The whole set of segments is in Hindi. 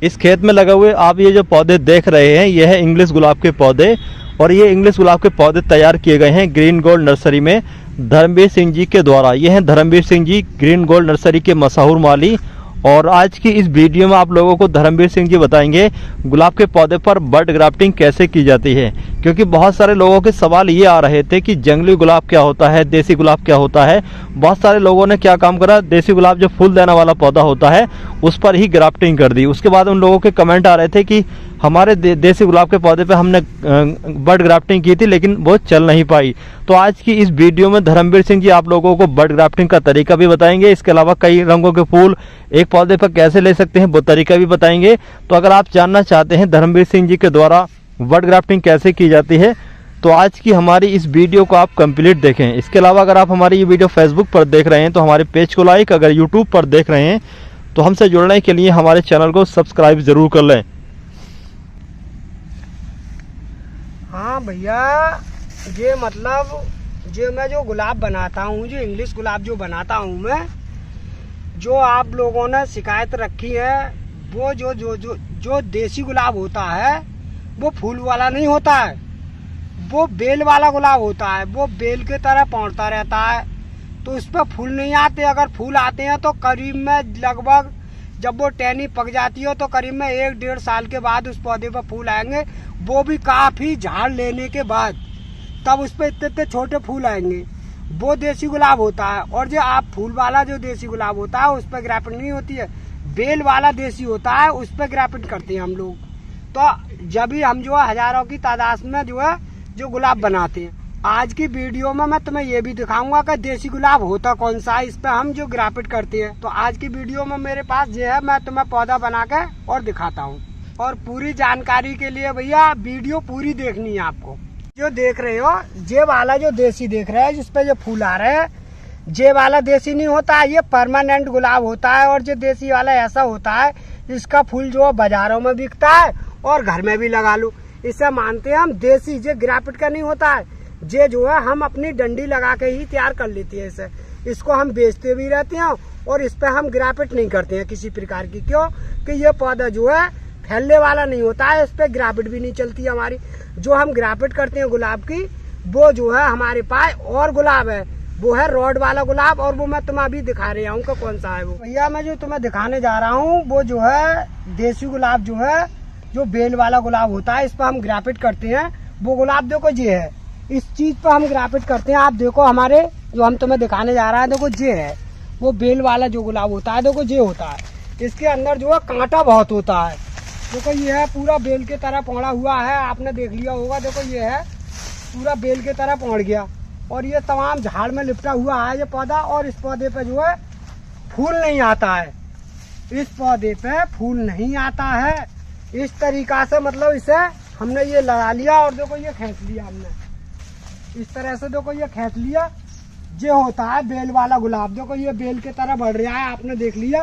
इस खेत में लगे हुए आप ये जो पौधे देख रहे हैं, ये है इंग्लिश गुलाब के पौधे। और ये इंग्लिश गुलाब के पौधे तैयार किए गए हैं ग्रीन गोल्ड नर्सरी में धर्मवीर सिंह जी के द्वारा। ये हैं Dharmveer Singh ji, green gold nursery के मशहूर माली। और आज की इस वीडियो में आप लोगों को धर्मवीर सिंह जी बताएंगे गुलाब के पौधे पर बड ग्राफ्टिंग कैसे की जाती है। क्योंकि बहुत सारे लोगों के सवाल ये आ रहे थे कि जंगली गुलाब क्या होता है, देसी गुलाब क्या होता है। बहुत सारे लोगों ने क्या काम करा, देसी गुलाब जो फूल देने वाला पौधा होता है उस पर ही ग्राफ्टिंग कर दी। उसके बाद उन लोगों के कमेंट आ रहे थे कि हमारे देसी गुलाब के पौधे पे हमने बड ग्राफ्टिंग की थी लेकिन वो चल नहीं पाई। तो आज की इस वीडियो में धर्मवीर सिंह जी आप लोगों को बड ग्राफ्टिंग का तरीका भी बताएंगे। इसके अलावा कई रंगों के फूल एक पौधे पर कैसे ले सकते हैं वो तरीका भी बताएंगे। तो अगर आप जानना चाहते हैं धर्मवीर सिंह जी के द्वारा बड ग्राफ्टिंग कैसे की जाती है तो आज की हमारी इस वीडियो को आप कंप्लीट देखें। इसके अलावा अगर आप हमारी ये वीडियो फेसबुक पर देख रहे हैं तो हमारे पेज को लाइक, अगर यूट्यूब पर देख रहे हैं तो हमसे जुड़ने के लिए हमारे चैनल को सब्सक्राइब जरूर कर लें। हाँ भैया, ये मतलब मैं जो गुलाब बनाता हूँ, जो इंग्लिश गुलाब जो बनाता हूँ मैं, जो आप लोगों ने शिकायत रखी है, वो जो देसी गुलाब होता है वो फूल वाला नहीं होता है, वो बेल वाला गुलाब होता है। वो बेल के तरह पौधता रहता है तो उस पर फूल नहीं आते। अगर फूल आते हैं तो करीब में लगभग जब वो टहनी पक जाती हो तो करीब में 1-1.5 साल के बाद उस पौधे पर फूल आएंगे। वो भी काफ़ी झाड़ लेने के बाद, तब उस पर इतने छोटे फूल आएंगे। वो देसी गुलाब होता है। और जो आप फूल वाला जो देसी गुलाब होता है उस पर ग्राफ्टिंग नहीं होती है। बेल वाला देसी होता है, उस पर ग्राफ्टिंग करते हैं हम लोग। तो जब भी हम जो है हजारों की तादाद में जो गुलाब बनाते हैं। आज की वीडियो में मैं तुम्हें ये भी दिखाऊंगा कि देसी गुलाब होता कौन सा है, इस पे हम जो ग्राफ्ट करते हैं। तो आज की वीडियो में मेरे पास ये है, मैं तुम्हें पौधा बना के और दिखाता हूँ। और पूरी जानकारी के लिए भैया वीडियो पूरी देखनी है आपको। जो देख रहे हो ये वाला जो देसी देख रहे हैं जिसपे जो फूल आ रहे हैं, ये वाला देसी नहीं होता है, ये परमानेंट गुलाब होता है। और जो देसी वाला ऐसा होता है इसका फूल जो बाजारों में बिकता है और घर में भी लगा लो। इसे मानते हैं हम देसी। ये ग्राफ्ट का नहीं होता है, ये जो है हम अपनी डंडी लगा के ही तैयार कर लेते हैं। इसे इसको हम बेचते भी रहते हैं और इस पे हम ग्राफ्ट नहीं करते हैं किसी प्रकार की। क्यों कि ये पौधा जो है फैलने वाला नहीं होता है, इस पे ग्राफ्ट भी नहीं चलती है हमारी। जो हम ग्राफ्ट करते हैं गुलाब की, वो जो है हमारे पास और गुलाब है, वो है रॉड वाला गुलाब। और वो मैं तुम्हें अभी दिखा रहा हूँ कि कौन सा है वो। भैया मैं जो तुम्हें दिखाने जा रहा हूँ वो जो है देसी गुलाब, जो है जो बेल वाला गुलाब होता है, इस पर हम ग्राफ्ट करते हैं। वो गुलाब देखो ये है, इस चीज पर हम ग्राफ्ट करते हैं। आप देखो हमारे जो हम तुम्हें दिखाने जा रहा है, देखो ये है वो बेल वाला जो गुलाब होता है। देखो ये होता है, इसके अंदर जो है कांटा बहुत होता है। देखो ये है पूरा बेल के तरह पौड़ा हुआ है, आपने देख लिया होगा। देखो ये है पूरा बेल के तरह पौड़ गया और ये तमाम झाड़ में लिपटा हुआ है ये पौधा। और इस पौधे पे जो है फूल नहीं आता है, इस पौधे पे फूल नहीं आता है। इस तरीका से मतलब इसे हमने ये लगा लिया और देखो ये खींच लिया हमने इस तरह से। देखो ये खींच लिया, ये होता है बेल वाला गुलाब। देखो ये बेल के तरह बढ़ रहा है, आपने देख लिया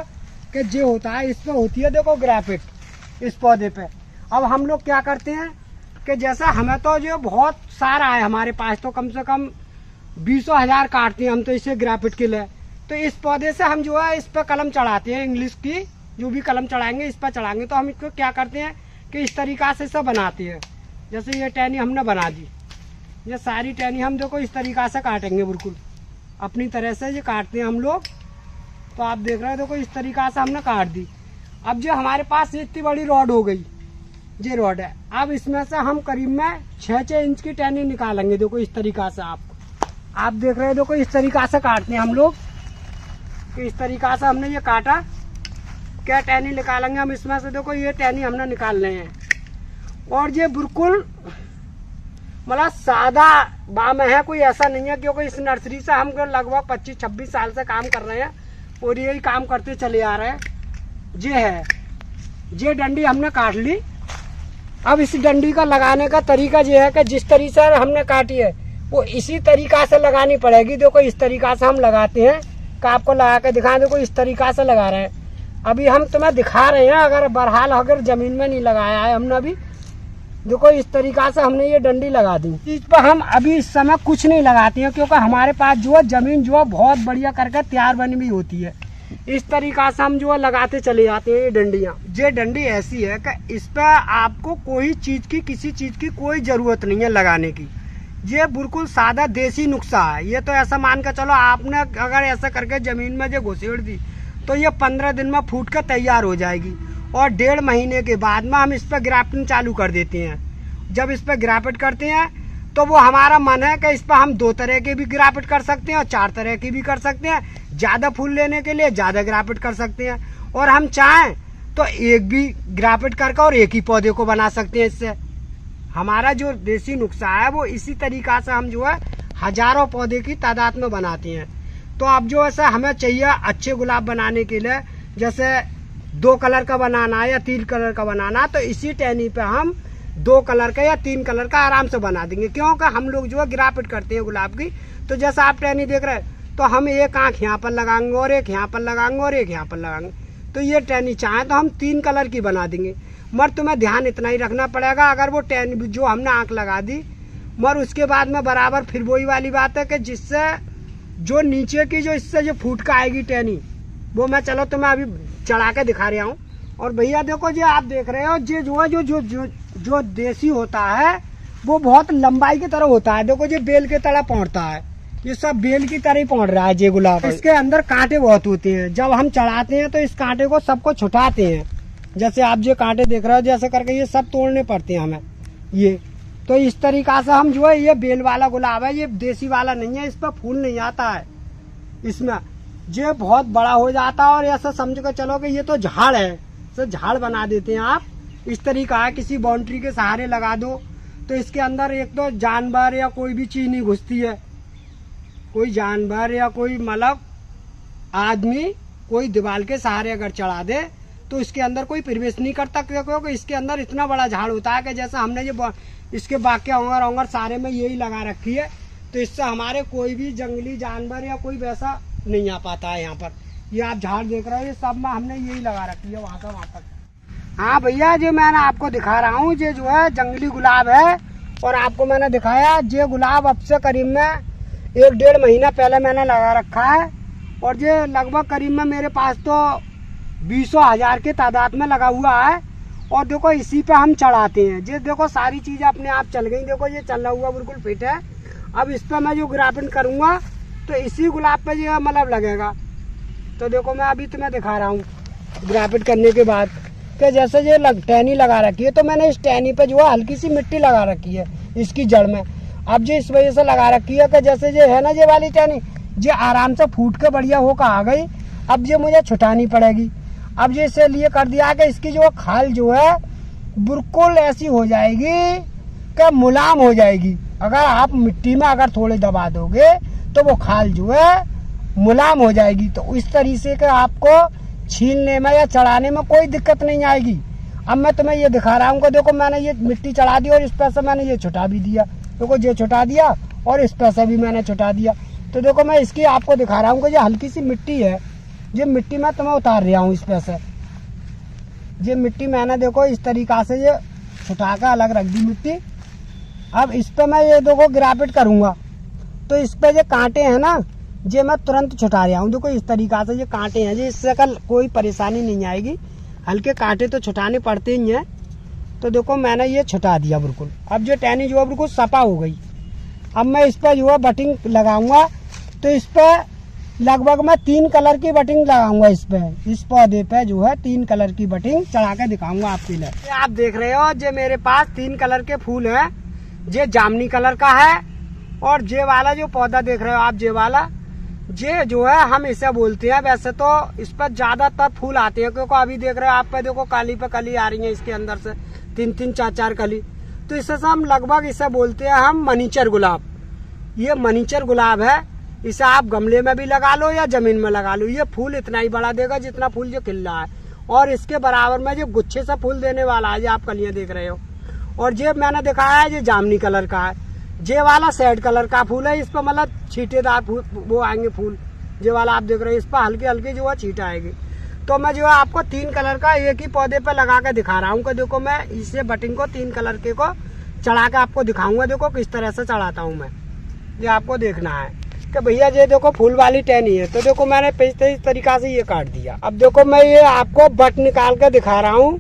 कि ये होता है। इसमें होती है देखो ग्राफ्ट इस पौधे पे। अब हम लोग क्या करते हैं कि जैसा हमें तो जो बहुत सारा है हमारे पास, तो कम से कम 20,000 काटते हैं हम तो इसे ग्राफ्ट के लिए। तो इस पौधे से हम जो है इस पर कलम चढ़ाते हैं, इंग्लिश की जो भी कलम चढ़ाएंगे इस पर चढ़ाएंगे। तो हम इसको क्या करते हैं कि इस तरीका से सब बनाते हैं। जैसे ये टहनी हमने बना दी, ये सारी टहनी हम देखो इस तरीका से काटेंगे, बिल्कुल अपनी तरह से ये काटते हैं हम लोग। तो आप देख रहे हो देखो इस तरीका से हमने काट दी। अब जो हमारे पास इतनी बड़ी रॉड हो गई, ये रॉड है। अब इसमें से हम करीब में 6-6 इंच की टहनी निकालेंगे। देखो इस तरीका से आप देख रहे हो, देखो इस तरीका से काटते हैं हम लोग। तो इस तरीका से हमने ये काटा, क्या टहनी निकालेंगे हम इसमें से। देखो ये टहनी हमने निकाल रहे हैं और ये बिल्कुल मतलब सादा बाम है, कोई ऐसा नहीं है। क्योंकि इस नर्सरी से हम लगभग 25-26 साल से काम कर रहे हैं और यही काम करते चले आ रहे हैं। ये है, ये डंडी हमने काट ली। अब इस डंडी का लगाने का तरीका ये है कि जिस तरीके से हमने काटी है वो इसी तरीका से लगानी पड़ेगी। देखो इस तरीका से हम लगाते हैं कि आपको लगा के दिखाएं। देखो इस तरीका से लगा रहे हैं, अभी हम तुम्हें दिखा रहे हैं। अगर बहरहाल अगर जमीन में नहीं लगाया है हमने अभी, देखो इस तरीका से हमने ये डंडी लगा दी। इस पर हम अभी इस समय कुछ नहीं लगाते हैं क्योंकि हमारे पास जो है जमीन जो है बहुत बढ़िया करके तैयार बनी हुई होती है। इस तरीका से हम जो है लगाते चले जाते हैं ये डंडियाँ। ये डंडी ऐसी है कि इस पर आपको कोई चीज़ की, किसी चीज़ की कोई ज़रूरत नहीं है लगाने की। ये बिल्कुल सादा देसी नुस्खा है। ये तो ऐसा मान कर चलो, आपने अगर ऐसा करके ज़मीन में जो घुसेड़ दी तो ये 15 दिन में फूट कर तैयार हो जाएगी। और 1.5 महीने के बाद में हम इस पर ग्राफ्टिंग चालू कर देते हैं। जब इस पर ग्राफ्ट करते हैं तो वो हमारा मन है कि इस पर हम 2 तरह के भी ग्राफ्ट कर सकते हैं और 4 तरह की भी कर सकते हैं। ज़्यादा फूल लेने के लिए ज़्यादा ग्राफ्ट कर सकते हैं, और हम चाहें तो एक भी ग्राफ्ट करके और एक ही पौधे को बना सकते हैं। इससे हमारा जो देसी नुस्खा है वो इसी तरीका से हम जो है हजारों पौधे की तादाद में बनाते हैं। तो अब जो ऐसा हमें चाहिए अच्छे गुलाब बनाने के लिए, जैसे 2 कलर का बनाना है या 3 कलर का बनाना, तो इसी टहनी पे हम 2 कलर का या 3 कलर का आराम से बना देंगे। क्योंकि हम लोग जो है ग्राफ्ट करते हैं गुलाब की। तो जैसा आप टहनी देख रहे हैं, तो हम एक आँख यहाँ पर लगाएंगे और एक यहाँ पर लगाएंगे और एक यहाँ पर लगाएंगे। तो ये टहनी चाहें तो हम 3 कलर की बना देंगे। मगर तुम्हें ध्यान इतना ही रखना पड़ेगा, अगर वो टहनी जो हमने आँख लगा दी, मगर उसके बाद में बराबर फिर वही वाली बात है कि जिससे जो नीचे की जो इससे जो फूट का आएगी टहनी, वो मैं चलो तुम्हें अभी चढ़ा के दिखा रहा हूँ। और भैया देखो, ये आप देख रहे हो, ये जो है जो देसी होता है वो बहुत लंबाई की तरह होता है। देखो ये बेल की तरह पौड़ता है, ये सब बेल की तरह ही पौड़ रहा है ये गुलाब। इसके अंदर कांटे बहुत होते हैं। जब हम चढ़ाते हैं तो इस कांटे को सबको छुटाते हैं। जैसे आप जो कांटे देख रहे हो, जैसे करके ये सब तोड़ने पड़ते हैं हमें। ये तो इस तरीका से हम जो है, ये बेल वाला गुलाब है, ये देसी वाला नहीं है। इस पर फूल नहीं आता है, इसमें ये बहुत बड़ा हो जाता है। और ऐसा समझ कर चलो कि ये तो झाड़ है, तो झाड़ बना देते हैं आप। इस तरीका है, किसी बाउंड्री के सहारे लगा दो तो इसके अंदर एक तो जानवर या कोई भी चीज नहीं घुसती है। कोई जानवर या कोई मतलब आदमी कोई दीवार के सहारे अगर चढ़ा दे तो इसके अंदर कोई प्रवेश नहीं करता, क्योंकि इसके अंदर इतना बड़ा झाड़ होता है कि जैसा हमने ये इसके बाकी ओंगर सारे में यही लगा रखी है। तो इससे हमारे कोई भी जंगली जानवर या कोई वैसा नहीं आ पाता है यहाँ पर। ये आप झाड़ देख रहे हो, ये सब में हमने यही लगा रखी है, वहाँ से वहाँ तक। हाँ भैया, जो मैंने आपको दिखा रहा हूँ, ये जो है जंगली गुलाब है। और आपको मैंने दिखाया, ये गुलाब अब से करीब में 1-1.5 महीना पहले मैंने लगा रखा है। और ये लगभग करीब में मेरे पास तो 20,000 की तादाद में लगा हुआ है। और देखो इसी पे हम चढ़ाते हैं। ये देखो सारी चीज़ें अपने आप चल गई। देखो ये चल रहा हुआ बिल्कुल फिट है। अब इस पर मैं जो ग्राफ्टिंग करूँगा तो इसी गुलाब पे जो मतलब लगेगा। तो देखो मैं अभी तुम्हें दिखा रहा हूँ ग्राफ्टिंग करने के बाद कि जैसे ये टहनी लगा रखी है, तो मैंने इस टहनी पे जो है हल्की सी मिट्टी लगा रखी है इसकी जड़ में। अब जो इस वजह से लगा रखी है कि जैसे ये है ना, ये वाली टहनी ये आराम से फूट के बढ़िया होकर आ गई। अब ये मुझे छुटानी पड़ेगी। अब ये इसलिए कर दिया कि इसकी जो खाल जो है बिल्कुल ऐसी हो जाएगी कि मुलायम हो जाएगी। अगर आप मिट्टी में अगर थोड़े दबा दोगे तो वो खाल जो है मुलायम हो जाएगी। तो इस तरीके के आपको छीलने में या चढ़ाने में कोई दिक्कत नहीं आएगी। अब मैं तुम्हें ये दिखा रहा हूँ कि देखो मैंने ये मिट्टी चढ़ा दी और इस पर से मैंने ये छुटा भी दिया। देखो ये छुटा दिया और इस पर से भी मैंने छुटा दिया। तो देखो मैं इसकी आपको दिखा रहा हूँ कि ये हल्की सी मिट्टी है, ये मिट्टी मैं तुम्हें उतार रहा हूँ इस पर से। ये मिट्टी मैंने देखो इस तरीका से ये छुटा कर अलग रख दी मिट्टी। अब इस पर मैं ये देखो ग्राफ्ट करूँगा तो इस पर जो कांटे हैं ना, ये मैं तुरंत छुटा रहा हूँ। देखो इस तरीका से ये कांटे हैं, ये इससे कल कोई परेशानी नहीं आएगी। हल्के कांटे तो छुटाने पड़ते ही हैं। तो देखो मैंने ये छुटा दिया बिल्कुल। अब जो टहनी जो है बिल्कुल सपा हो गई। अब मैं इस पर जो है बटिंग लगाऊंगा। तो इस पर लगभग मैं 3 कलर की बटिंग लगाऊंगा। इस पे इस पौधे पे जो है 3 कलर की बटिंग चढ़ा के दिखाऊंगा आपके लिए। आप देख रहे हो जो मेरे पास 3 कलर के फूल है। ये जामनी कलर का है और ये वाला जो पौधा देख रहे हो आप, ये वाला ये जो है हम इसे बोलते हैं। वैसे तो इस पर ज्यादातर फूल आते हैं, क्योंकि अभी देख रहे हो आप पे देखो काली पे कली आ रही है इसके अंदर से 3-3 4-4 कली। तो इससे हम लगभग इसे बोलते हैं हम मनीचर गुलाब। ये मनीचर गुलाब है। इसे आप गमले में भी लगा लो या जमीन में लगा लो, ये फूल इतना ही बड़ा देगा जितना फूल जो खिल रहा है। और इसके बराबर में जो गुच्छे से फूल देने वाला है, ये आप कलियां देख रहे हो। और ये मैंने दिखाया है, ये जामनी कलर का है। ये वाला सैड कलर का फूल है। इस पर मतलब छींटेदार फूल वो आएंगे फूल। ये वाला आप देख रहे हो, इस पर हल्के हल्के जो है छींट आएगी। तो मैं जो है आपको 3 कलर का एक ही पौधे पे लगा के दिखा रहा हूँ कि देखो मैं इसे बटिंग को 3 कलर के को चढ़ा के आपको दिखाऊंगा। देखो किस तरह से चढ़ाता हूँ मैं, ये आपको देखना है। कि भैया ये देखो फूल वाली टहनी है, तो देखो मैंने इस तरीका से ये काट दिया। अब देखो मैं ये आपको बट निकाल कर दिखा रहा हूँ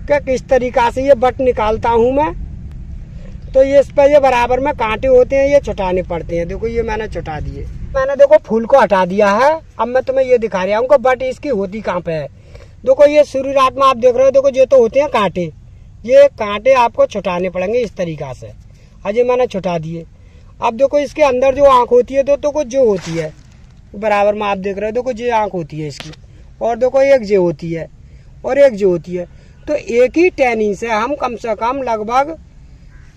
कि किस तरीका से ये बट निकालता हूँ मैं। तो ये इस पर ये बराबर में कांटे होते हैं, ये छुटाने पड़ते हैं। देखो ये मैंने छुटा दिए, मैंने देखो फूल को हटा दिया है। अब मैं तुम्हें ये दिखा रहा हूँ कि बट इसकी होती कहाँ पे है। देखो ये शुरुआत में आप देख रहे हो, देखो ये तो होते हैं कांटे, ये कांटे आपको छुटाने पड़ेंगे इस तरीका से। अजय मैंने छुटा दिए। अब देखो इसके अंदर जो आँख होती है तो कुछ जो होती है बराबर में आप देख रहे हो, देखो ये आँख होती है इसकी, और देखो एक जो होती है और एक जो होती है। तो एक ही टहनी से हम कम से कम लगभग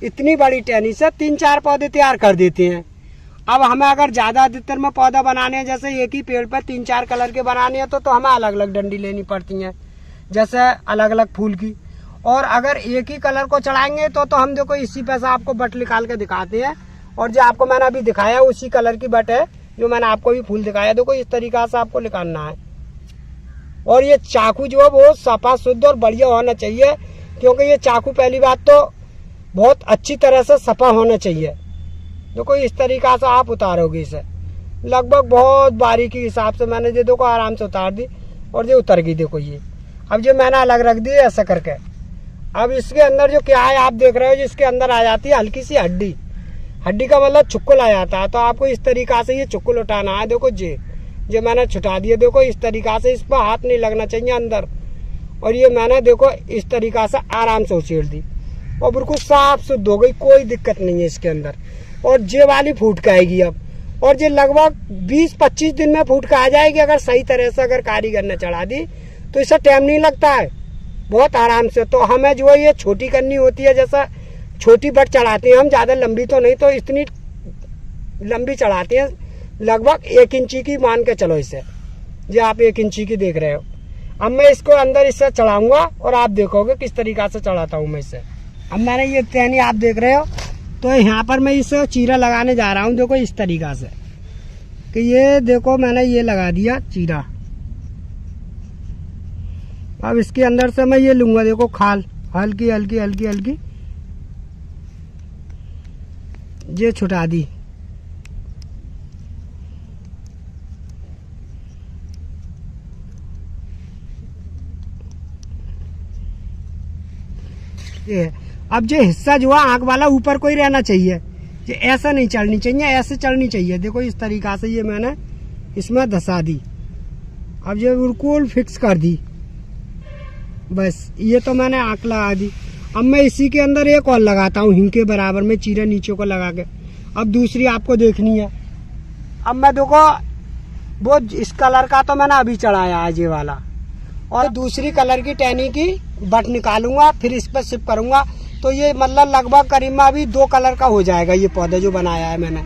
इतनी बड़ी टहनी से 3-4 पौधे तैयार कर देते हैं। अब हमें अगर ज़्यादा अधिकतर में पौधा बनाने हैं, जैसे एक ही पेड़ पर 3-4 कलर के बनाने हैं, तो हमें अलग अलग डंडी लेनी पड़ती हैं, जैसे अलग अलग फूल की। और अगर एक ही कलर को चढ़ाएंगे तो हम देखो इसी पे से आपको बट निकाल के दिखाते हैं। और जो आपको मैंने अभी दिखाया उसी कलर की बट है जो मैंने आपको भी फूल दिखाया। देखो इस तरीका से आपको निकालना है। और ये चाकू जो है वो सफा शुद्ध और बढ़िया होना चाहिए, क्योंकि ये चाकू पहली बात तो बहुत अच्छी तरह से सफा होना चाहिए। देखो इस तरीका से आप उतारोगे इसे, लगभग बहुत बारीकी हिसाब से मैंने ये देखो आराम से उतार दी और ये उतर गई। देखो ये अब जो मैंने अलग रख दी ऐसा करके। अब इसके अंदर जो क्या है आप देख रहे हो, जिसके अंदर आ जाती है हल्की सी हड्डी। हड्डी का मतलब चुक्कुल आ जाता है, तो आपको इस तरीका से ये चुक्कुल उठाना है। देखो ये मैंने छुटा दिया। देखो इस तरीका से इस पर हाथ नहीं लगना चाहिए अंदर। और ये मैंने देखो इस तरीका से आराम से उछेड़ दी और बिल्कुल साफ शुद्ध हो गई, कोई दिक्कत नहीं है इसके अंदर। और ये वाली फूट के आएगी अब, और ये लगभग 20-25 दिन में फूट के आ जाएगी। अगर सही तरह से अगर कारीगर ने चढ़ा दी तो इससे टाइम नहीं लगता है, बहुत आराम से। तो हमें जो है ये छोटी करनी होती है, जैसा छोटी बट चढ़ाते हैं हम, ज़्यादा लंबी तो नहीं, तो इतनी लंबी चढ़ाते हैं, लगभग 1 इंची की मान के चलो इसे। जो आप 1 इंची की देख रहे हो। अब मैं इसको अंदर इससे चढ़ाऊंगा और आप देखोगे किस तरीका से चढ़ाता हूँ मैं इसे। अब मैंने ये टहनी आप देख रहे हो, तो यहाँ पर मैं इसे चीरा लगाने जा रहा हूँ। देखो इस तरीका से कि ये देखो मैंने ये लगा दिया चीरा। अब इसके अंदर से मैं ये लूंगा, देखो खाल हल्की हल्की हल्की हल्की ये छुटा दी। ये अब जो हिस्सा जो है आँख वाला ऊपर को ही रहना चाहिए, ये ऐसा नहीं चढ़नी चाहिए, ऐसे चढ़नी चाहिए। देखो इस तरीका से ये मैंने इसमें धसा दी। अब ये बिल्कुल फिक्स कर दी, बस ये तो मैंने आँख लगा दी। अब मैं इसी के अंदर एक और लगाता हूँ हिंग के बराबर में चीरा नीचे को लगा के। अब दूसरी आपको देखनी है। अब मैं देखो वो इस कलर का तो मैंने अभी चढ़ाया आज ये वाला, और दूसरी कलर की टहनी की बट निकालूंगा, फिर इस पर शिफ्ट करूंगा। तो ये मतलब लगभग करीब में अभी 2 कलर का हो जाएगा ये पौधा जो बनाया है मैंने।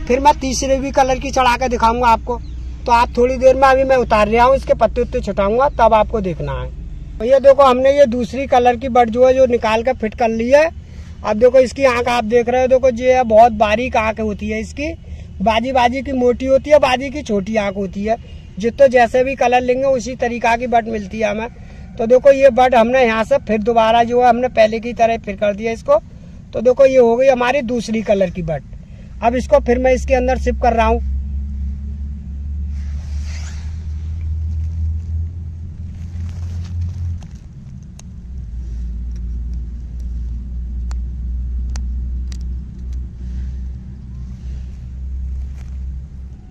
फिर मैं तीसरे भी कलर की चढ़ा के दिखाऊंगा आपको। तो आप थोड़ी देर में, अभी मैं उतार रहा हूँ, इसके पत्ते उत्ते छुटाऊंगा, तब आपको देखना है। तो ये देखो हमने ये दूसरी कलर की बट जो है जो निकाल कर फिट कर ली है। अब देखो इसकी आँख आप देख रहे हो, देखो ये बहुत बारीक आँख होती है इसकी। बाजी की मोटी होती है, बाजी की छोटी आँख होती है। जितना जैसे भी कलर लेंगे उसी तरीका की बट मिलती है हमें। तो देखो ये बट हमने यहाँ से फिर दोबारा जो है हमने पहले की तरह फिर कर दिया इसको। तो देखो ये हो गई हमारी दूसरी कलर की बट। अब इसको फिर मैं इसके अंदर शिफ्ट कर रहा हूँ।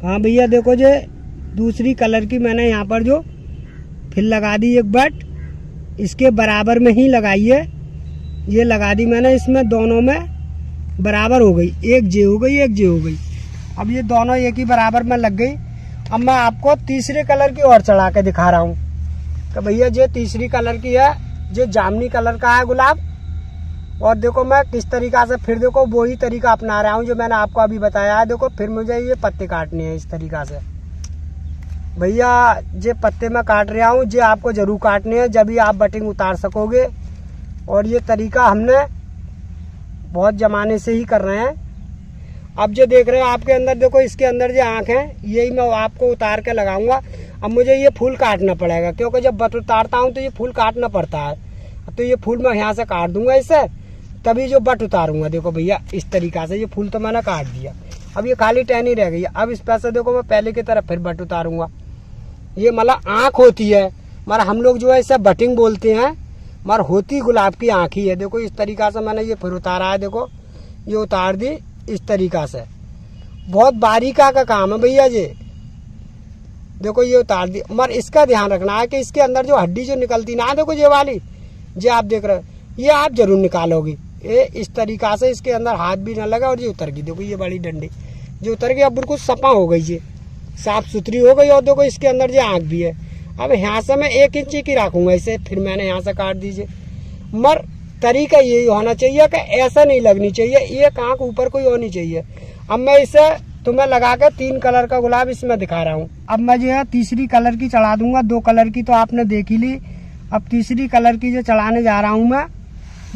हाँ भैया देखो जो दूसरी कलर की मैंने यहाँ पर जो फिर लगा दी एक बट, इसके बराबर में ही लगाई है। ये लगा दी मैंने, इसमें दोनों में बराबर हो गई, एक जे हो गई एक जे हो गई। अब ये दोनों एक ही बराबर में लग गई। अब मैं आपको तीसरे कलर की और चढ़ा के दिखा रहा हूँ कि भैया ये तीसरी कलर की है, ये जामनी कलर का है गुलाब। और देखो मैं किस तरीका से फिर देखो वही तरीका अपना रहा हूँ जो मैंने आपको अभी बताया है। देखो फिर मुझे ये पत्ते काटने हैं इस तरीका से। भैया ये पत्ते मैं काट रहा हूँ, ये आपको ज़रूर काटने हैं जब भी आप बटिंग उतार सकोगे। और ये तरीका हमने बहुत ज़माने से ही कर रहे हैं। अब जो देख रहे हो आपके अंदर, देखो इसके अंदर जो आँख है यही मैं आपको उतार के लगाऊंगा। अब मुझे ये फूल काटना पड़ेगा, क्योंकि जब बट उतारता हूँ तो ये फूल काटना पड़ता है। तो ये फूल मैं यहाँ से काट दूंगा इससे, तभी जो बट उतारूंगा। देखो भैया इस तरीका से ये फूल तो मैंने काट दिया। अब ये खाली टहनी रह गई है। अब इस पे से देखो मैं पहले की तरफ फिर बट उतारूंगा। ये मतलब आँख होती है, मतलब हम लोग जो है इसे बटिंग बोलते हैं, मगर होती गुलाब की आँख ही है। देखो इस तरीका से मैंने ये फिर उतारा है, देखो ये उतार दी इस तरीका से। बहुत बारीका का काम है भैया जी। देखो ये उतार दी, मगर इसका ध्यान रखना है कि इसके अंदर जो हड्डी जो निकलती ना, देखो ये वाली जो आप देख रहे हो, ये आप जरूर निकालोगी। ये इस तरीका से इसके अंदर हाथ भी ना लगा और ये उतर गई। देखो ये बड़ी डंडी जो उतर गई, अब बिल्कुल सपा हो गई, ये साफ सुथरी हो गई। और देखो इसके अंदर जो आँख भी है। अब यहाँ से मैं 1 इंची की रखूंगा इसे, फिर मैंने यहाँ से काट दीजिए। मगर तरीका यही होना चाहिए कि ऐसा नहीं लगनी चाहिए, एक आँख ऊपर कोई होनी चाहिए। अब मैं इसे तुम्हें लगा के 3 कलर का गुलाब इसमें दिखा रहा हूँ। अब मैं जो है तीसरी कलर की चढ़ा दूंगा। 2 कलर की तो आपने देख ही ली, अब तीसरी कलर की जो चढ़ाने जा रहा हूँ मैं,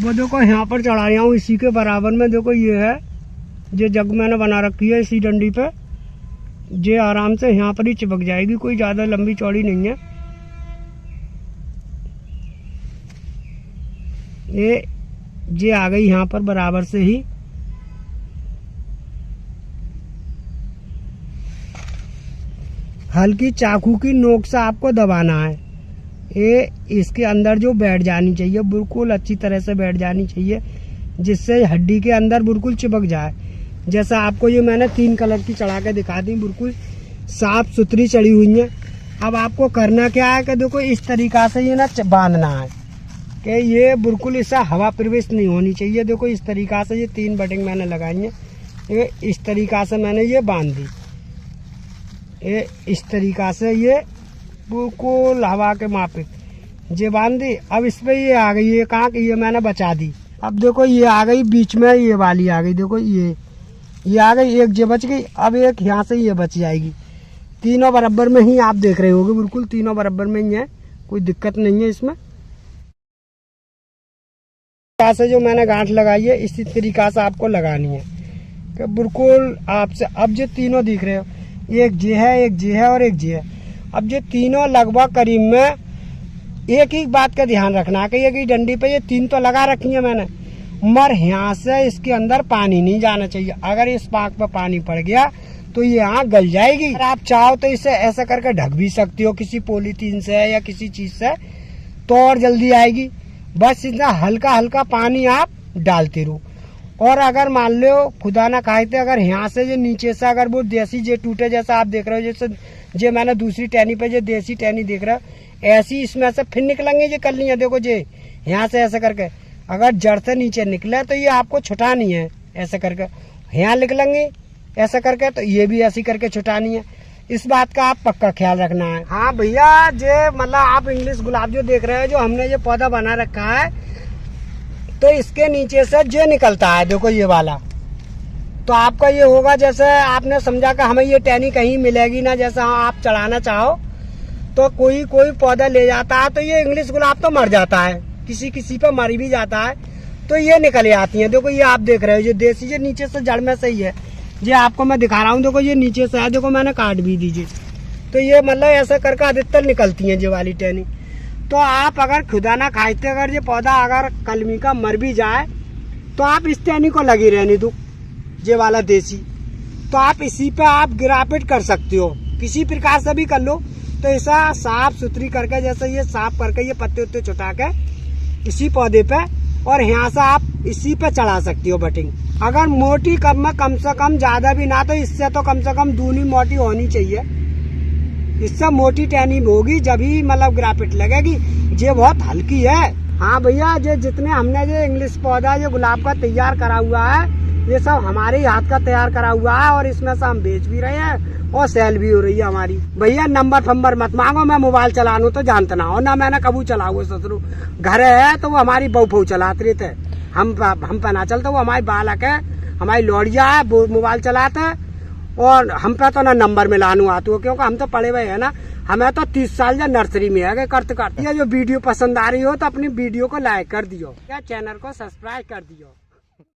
वो देखो यहाँ पर चढ़ा रहा हूँ इसी के बराबर में। देखो ये है जो जग मैंने बना रखी है इसी डंडी पे, ये आराम से यहाँ पर ही चिपक जाएगी, कोई ज्यादा लंबी चौड़ी नहीं है। ये आ गई यहाँ पर बराबर से ही। हल्की चाकू की नोक से आपको दबाना है, ये इसके अंदर जो बैठ जानी चाहिए, बिल्कुल अच्छी तरह से बैठ जानी चाहिए, जिससे हड्डी के अंदर बिल्कुल चिपक जाए। जैसा आपको ये मैंने 3 कलर की चढ़ा के दिखा दी, बिल्कुल साफ सुथरी चढ़ी हुई है। अब आपको करना क्या है कि देखो इस तरीका से ये ना बांधना है कि ये बिल्कुल इससे हवा प्रवेश नहीं होनी चाहिए। देखो इस तरीका से ये 3 बटिंग मैंने लगाई है, ये इस तरीका से मैंने ये बांध दी, ये इस तरीका से ये बिल्कुल हवा के मापिक ये बांध दी। अब इस पे ये आ गई, ये कहाँ की ये मैंने बचा दी। अब देखो ये आ गई बीच में, ये वाली आ गई, देखो ये आ गई, एक ये बच गई। अब एक यहाँ से ये बच जाएगी। तीनों बराबर में ही आप देख रहे होगे, बिल्कुल तीनों बराबर में ही है, कोई दिक्कत नहीं है इसमें। से जो मैंने गांठ लगाई है इसी तरीका से आपको लगानी है कि बिल्कुल आपसे। अब जो तीनों दिख रहे हो, एक जे है, एक जे है और एक जे है। अब जो तीनों लगभग करीब में, एक ही बात का ध्यान रखना है कि ये डंडी पे ये 3 तो लगा रखी है मैंने, मगर यहाँ से इसके अंदर पानी नहीं जाना चाहिए। अगर इस पाक पे पानी पड़ गया तो ये आँख गल जाएगी। अगर आप चाहो तो इसे ऐसा करके ढक भी सकती हो किसी पॉलीथीन से या किसी चीज से, तो और जल्दी आएगी। बस इतना हल्का हल्का पानी आप डालते रहो। और अगर मान लो खुदा ना खाते, अगर यहाँ से जो नीचे से अगर वो देसी जे टूटे, जैसा आप देख रहे हो, जैसे जे मैंने दूसरी टहनी पे जो देसी टहनी देख रहा हो, ऐसी इसमें से फिर निकलेंगे ये कलियां। देखो जे यहाँ से ऐसे करके अगर जड़ से नीचे निकले तो ये आपको छुटानी है, ऐसे करके यहाँ निकलेंगे ऐसा करके, तो ये भी ऐसी करके छुटानी है। इस बात का आप पक्का ख्याल रखना है। हाँ भैया, जे मतलब आप इंग्लिश गुलाब जो देख रहे हो, जो हमने ये पौधा बना रखा है, तो इसके नीचे से जो निकलता है, देखो ये वाला, तो आपका ये होगा जैसे आपने समझा कि हमें ये टहनी कहीं मिलेगी ना, जैसा आप चढ़ाना चाहो तो कोई पौधा ले जाता है तो ये इंग्लिश गुलाब तो मर जाता है, किसी पे मर भी जाता है, तो ये निकल आती है। देखो ये आप देख रहे हो, ये देसी ये नीचे से जड़ में सही है, ये आपको मैं दिखा रहा हूँ। देखो ये नीचे से है, देखो मैंने काट भी दीजिए, तो ये मतलब ऐसा करके अधिकतर निकलती है ये वाली टहनी। तो आप अगर खुदा ना खाते, अगर ये पौधा अगर कलमी का मर भी जाए तो आप इस टहनी को लगी रहने दो, ये वाला देसी, तो आप इसी पे आप गिरापिट कर सकते हो, किसी प्रकार से भी कर लो। तो ऐसा साफ सुथरी करके, जैसे ये साफ करके ये पत्ते उत्ते छुटा के इसी पौधे पे, और यहाँ से आप इसी पे चढ़ा सकती हो बटिंग। अगर मोटी कम से कम ज्यादा भी ना, तो इससे तो कम से कम दूनी मोटी होनी चाहिए। इससे मोटी टहनी होगी जब ही मतलब ग्राफिट लगेगी। ये बहुत हल्की है। हाँ भैया, ये जितने हमने ये इंग्लिश पौधा ये गुलाब का तैयार करा हुआ है, ये सब हमारे हाथ का तैयार करा हुआ है, और इसमें से हम बेच भी रहे हैं और सेल भी हो रही है हमारी। भैया नंबर फंबर मत मांगो, मैं मोबाइल चलानू तो जानता ना हो, ना मैंने कबू चलाओ ससुरु। घर है तो वो हमारी बहू चलाते रहते, हम पे ना चलते, वो हमारी बालक है, हमारी लौड़िया है, वो मोबाइल चलाते है, और हम पे तो ना नंबर में लानू आते हो, क्योंकि हम तो पढ़े हुए है ना, हमें तो 30 साल या नर्सरी में है करते। ये जो वीडियो पसंद आ रही हो तो अपनी वीडियो को लाइक कर दियो या चैनल को सब्सक्राइब कर दियो।